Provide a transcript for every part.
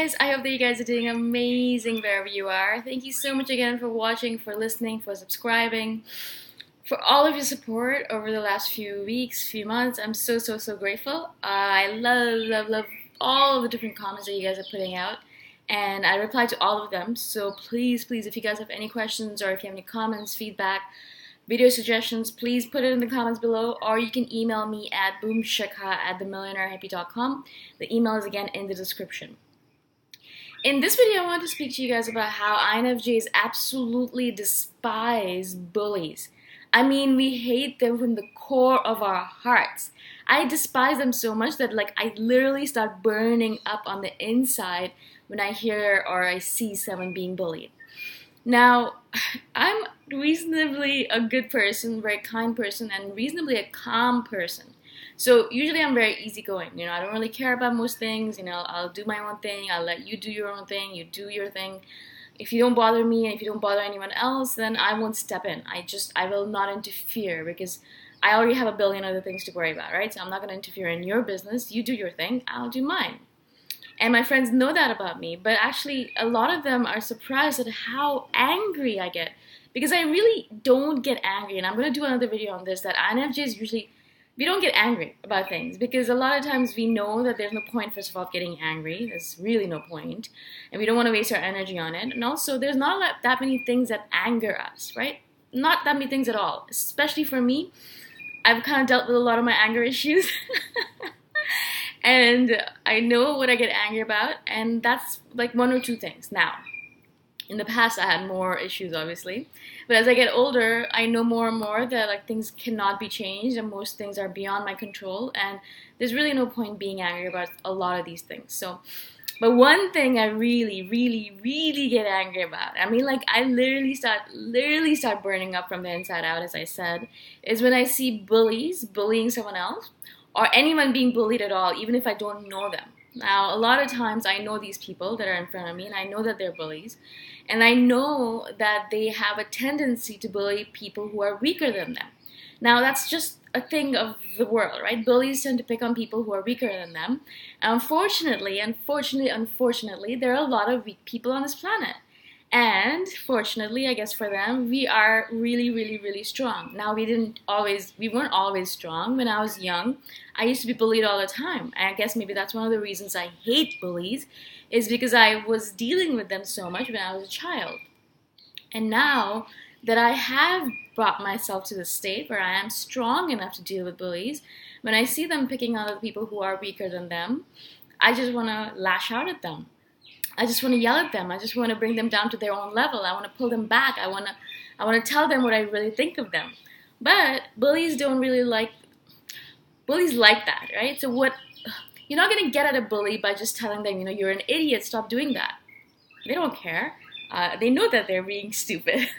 guys, I hope that you guys are doing amazing wherever you are. Thank you so much again for watching, for listening, for subscribing, for all of your support over the last few weeks, few months. I'm so grateful. I love all of the different comments that you guys are putting out, and I reply to all of them. So please, if you guys have any questions or if you have any comments, feedback, video suggestions, please put it in the comments below, or you can email me at boomshikha@themillionairehippie.com. The email is again in the description. In this video, I want to speak to you guys about how INFJs absolutely despise bullies. I mean, we hate them from the core of our hearts. I despise them so much that I literally start burning up on the inside when I hear or I see someone being bullied. Now, I'm reasonably a good person, very kind person, and reasonably a calm person. So usually I'm very easygoing. I don't really care about most things. I'll do my own thing. I'll let you do your own thing. You do your thing. If you don't bother me and if you don't bother anyone else, then I won't step in. I will not interfere because I already have a billion other things to worry about, right? So I'm not going to interfere in your business. You do your thing. I'll do mine. And my friends know that about me, but actually a lot of them are surprised at how angry I get, because I really don't get angry. And I'm going to do another video on this, that INFJs usually, we don't get angry about things because a lot of times we know that there's no point, first of all, getting angry. There's really no point, and we don't want to waste our energy on it. And also, there's not that many things that anger us, right? Not that many things at all, especially for me. I've kind of dealt with a lot of my anger issues. And I know what I get angry about, and that's like one or two things. Now, in the past I had more issues, obviously, but as I get older, I know more and more that things cannot be changed, and most things are beyond my control, and there's really no point being angry about a lot of these things. But one thing I really get angry about, I mean, I literally start burning up from the inside out, as I said, is when I see bullies bullying someone else, or anyone being bullied at all, even if I don't know them. Now, a lot of times I know these people that are in front of me, and I know that they're bullies, and I know that they have a tendency to bully people who are weaker than them. Now, that's just a thing of the world, right? Bullies tend to pick on people who are weaker than them. Unfortunately, there are a lot of weak people on this planet. And fortunately, I guess for them, we are really strong. Now, we weren't always strong. When I was young, I used to be bullied all the time. And I guess maybe that's one of the reasons I hate bullies, is because I was dealing with them so much when I was a child. And now that I have brought myself to the state where I am strong enough to deal with bullies, when I see them picking on other people who are weaker than them, I just want to lash out at them. I just want to yell at them. I just want to bring them down to their own level. I want to pull them back. I want to tell them what I really think of them. But bullies don't really bullies like that, right? So you're not going to get at a bully by just telling them, you're an idiot, stop doing that. They don't care. They know that they're being stupid.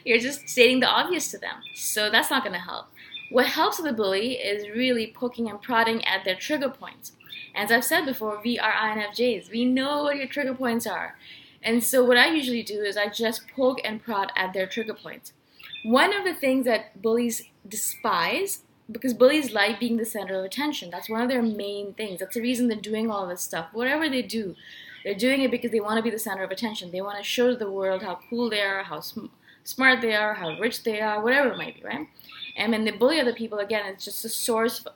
You're just stating the obvious to them. So that's not going to help. What helps with a bully is really poking and prodding at their trigger points. As I've said before, we are INFJs. We know what your trigger points are. And so what I usually do is I just poke and prod at their trigger points. One of the things that bullies despise, because bullies like being the center of attention. That's one of their main things. That's the reason they're doing all this stuff. Whatever they do, they're doing it because they want to be the center of attention. They want to show the world how cool they are, how smart they are, how rich they are, whatever it might be, right? And when they bully other people, again, it's just a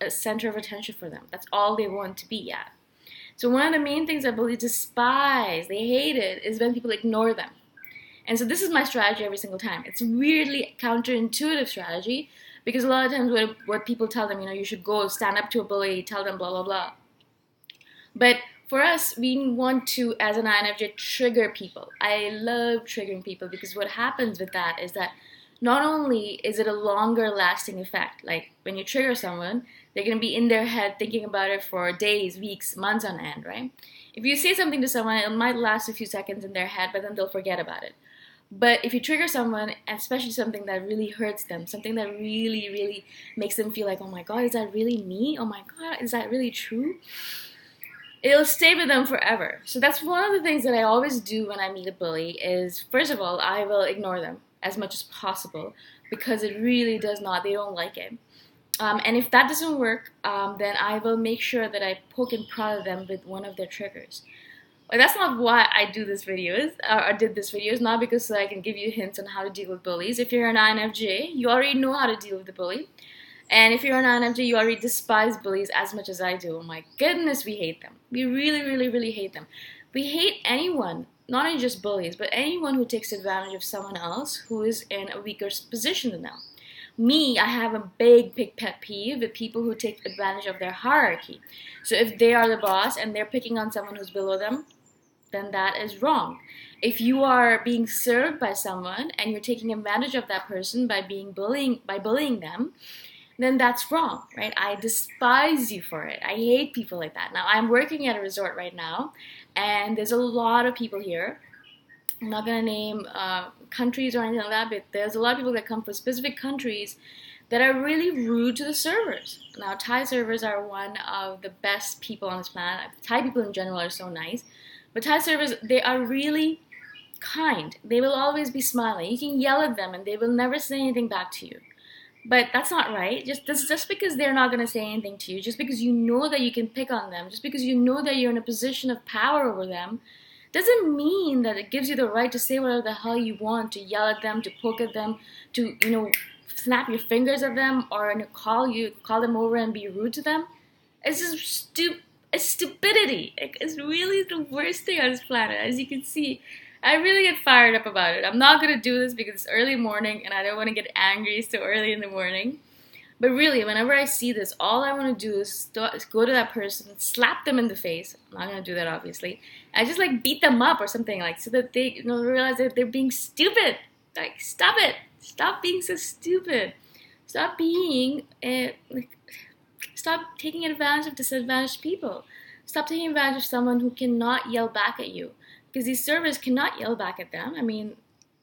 center of attention for them. That's all they want to be at. So one of the main things that bullies despise, they hate it, is when people ignore them. And so this is my strategy every single time. It's weirdly counterintuitive strategy, because a lot of times what people tell them, you should go stand up to a bully, tell them blah, blah, blah. But for us, we want to, as an INFJ, trigger people. I love triggering people, because what happens with that is that not only is it a longer lasting effect, like when you trigger someone, they're going to be in their head thinking about it for days, weeks, months on end, right? If you say something to someone, it might last a few seconds in their head, but then they'll forget about it. But if you trigger someone, especially something that really hurts them, something that really makes them feel like, oh my God, is that really me? Oh my God, is that really true? It'll stay with them forever. So that's one of the things that I always do when I meet a bully is, first of all, I will ignore them as much as possible, because it really does not, they don't like it. And if that doesn't work, then I will make sure that I poke and prod them with one of their triggers. Like, that's not why I do this videos, or did this videos, not because so I can give you hints on how to deal with bullies. If you're an INFJ, you already know how to deal with the bully. And if you're an INFJ, you already despise bullies as much as I do. Oh my goodness, we hate them. We really, really, really hate them. We hate anyone, not only just bullies, but anyone who takes advantage of someone else who is in a weaker position than them. Me, I have a big pet peeve with people who take advantage of their hierarchy. So if they are the boss and they're picking on someone who's below them, then that is wrong. If you are being served by someone and you're taking advantage of that person by bullying them, then that's wrong, right? I despise you for it. I hate people like that. Now, I'm working at a resort right now, and there's a lot of people here. I'm not going to name countries or anything like that, but there's a lot of people that come from specific countries that are really rude to the servers. Now, Thai servers are one of the best people on this planet. Thai people in general are so nice. But Thai servers, they are really kind. They will always be smiling. You can yell at them and they will never say anything back to you. But that's not right. Just because they're not going to say anything to you, just because you know that you can pick on them, just because you know that you're in a position of power over them, doesn't mean that it gives you the right to say whatever the hell you want, to yell at them, to poke at them, to, snap your fingers at them, or call them over and be rude to them. It's just it's stupidity. It's really the worst thing on this planet, as you can see. I really get fired up about it. I'm not going to do this because it's early morning and I don't want to get angry so early in the morning. But really, whenever I see this, all I want to do is go to that person, slap them in the face. I'm not going to do that, obviously. I just beat them up or something, so that they realize that they're being stupid. Stop it. Stop being so stupid. Stop being, stop taking advantage of disadvantaged people. Stop taking advantage of someone who cannot yell back at you. Because these servers cannot yell back at them. I mean,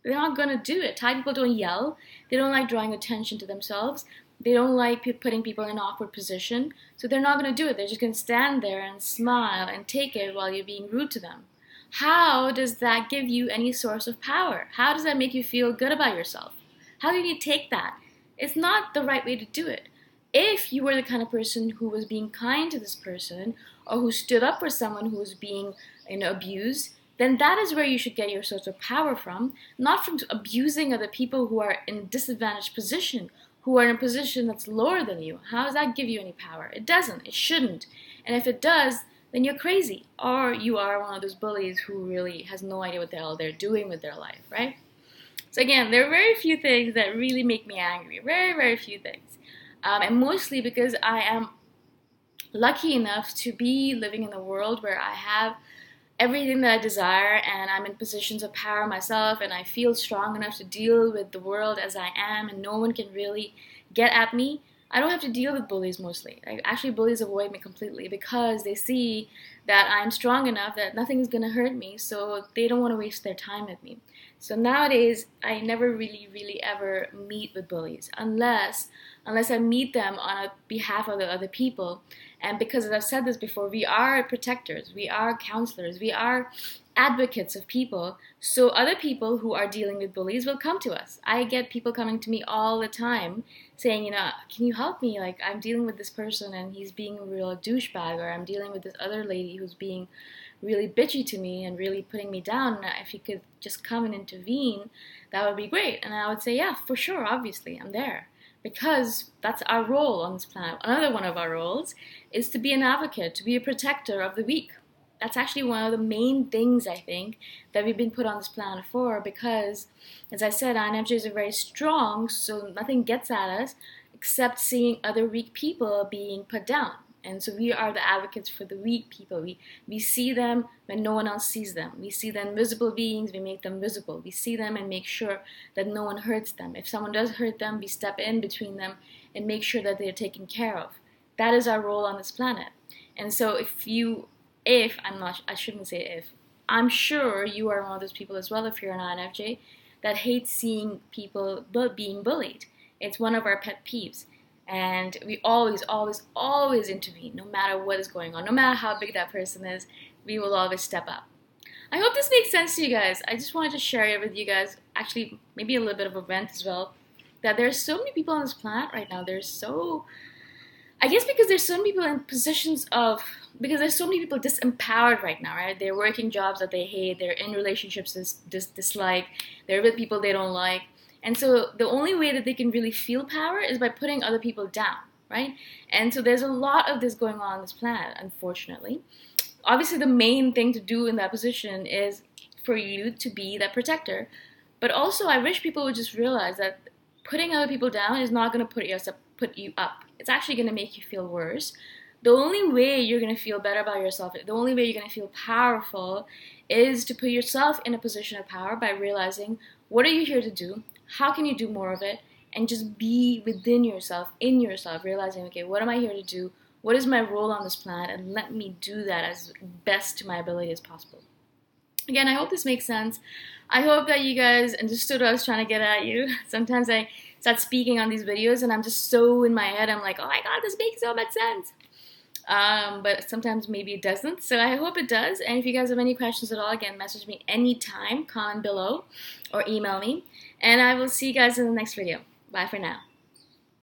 they're not going to do it. Thai people don't yell. They don't like drawing attention to themselves. They don't like putting people in an awkward position. So they're not going to do it. They're just going to stand there and smile and take it while you're being rude to them. How does that give you any source of power? How does that make you feel good about yourself? How can you take that? It's not the right way to do it. If you were the kind of person who was being kind to this person, or who stood up for someone who was being abused, then that is where you should get your source of power from, not from abusing other people who are in a disadvantaged position, who are in a position that's lower than you. How does that give you any power? It doesn't. It shouldn't. And if it does, then you're crazy. Or you are one of those bullies who really has no idea what the hell they're doing with their life, right? So again, there are very few things that really make me angry. Very, very few things. And mostly because I am lucky enough to be living in a world where I have everything that I desire, and I'm in positions of power myself, and I feel strong enough to deal with the world as I am, and no one can really get at me. I don't have to deal with bullies mostly. Actually, bullies avoid me completely because they see that I'm strong enough that nothing's going to hurt me, so they don't want to waste their time with me. So nowadays, I never really ever meet with bullies unless I meet them on behalf of the other people. And because, as I've said this before, we are protectors, we are counselors, we are advocates of people. So other people who are dealing with bullies will come to us. I get people coming to me all the time saying, can you help me? I'm dealing with this person and he's being a real douchebag, or I'm dealing with this other lady who's being really bitchy to me and really putting me down. If you could just come and intervene, that would be great. And I would say, yeah, for sure, obviously, I'm there. Because that's our role on this planet. Another one of our roles is to be an advocate, to be a protector of the weak. That's actually one of the main things, I think, that we've been put on this planet for, because, as I said, INFJs are very strong, so nothing gets at us except seeing other weak people being put down. And so we are the advocates for the weak people. We see them when no one else sees them. We see the invisible beings, we make them visible. We see them and make sure that no one hurts them. If someone does hurt them, we step in between them and make sure that they're taken care of. That is our role on this planet. And so I'm sure you are one of those people as well, if you're an INFJ, that hates seeing people being bullied. It's one of our pet peeves. And we always intervene, no matter what is going on. No matter how big that person is, we will always step up. I hope this makes sense to you guys. I just wanted to share it with you guys. Actually, maybe a little bit of a rant as well. That there's so many people on this planet right now. They're so I guess because there's so many people in positions of, because there's so many people disempowered right now, right? They're working jobs that they hate, they're in relationships they dislike, they're with people they don't like. And so the only way that they can really feel power is by putting other people down, right? And so there's a lot of this going on this planet, unfortunately. Obviously, the main thing to do in that position is for you to be that protector. But also, I wish people would just realize that putting other people down is not going to put you up. It's actually going to make you feel worse. The only way you're going to feel better about yourself, the only way you're going to feel powerful is to put yourself in a position of power by realizing, what are you here to do? How can you do more of it? And just be within yourself, in yourself, realizing, okay, what am I here to do? What is my role on this planet? And let me do that as best to my ability as possible. Again, I hope this makes sense. I hope that you guys understood what I was trying to get at you. Sometimes I start speaking on these videos and I'm just so in my head, I'm like, oh my god, this makes so much sense. But sometimes maybe it doesn't. So I hope it does. And if you guys have any questions at all, again, message me anytime, comment below, or email me. And I will see you guys in the next video. Bye for now.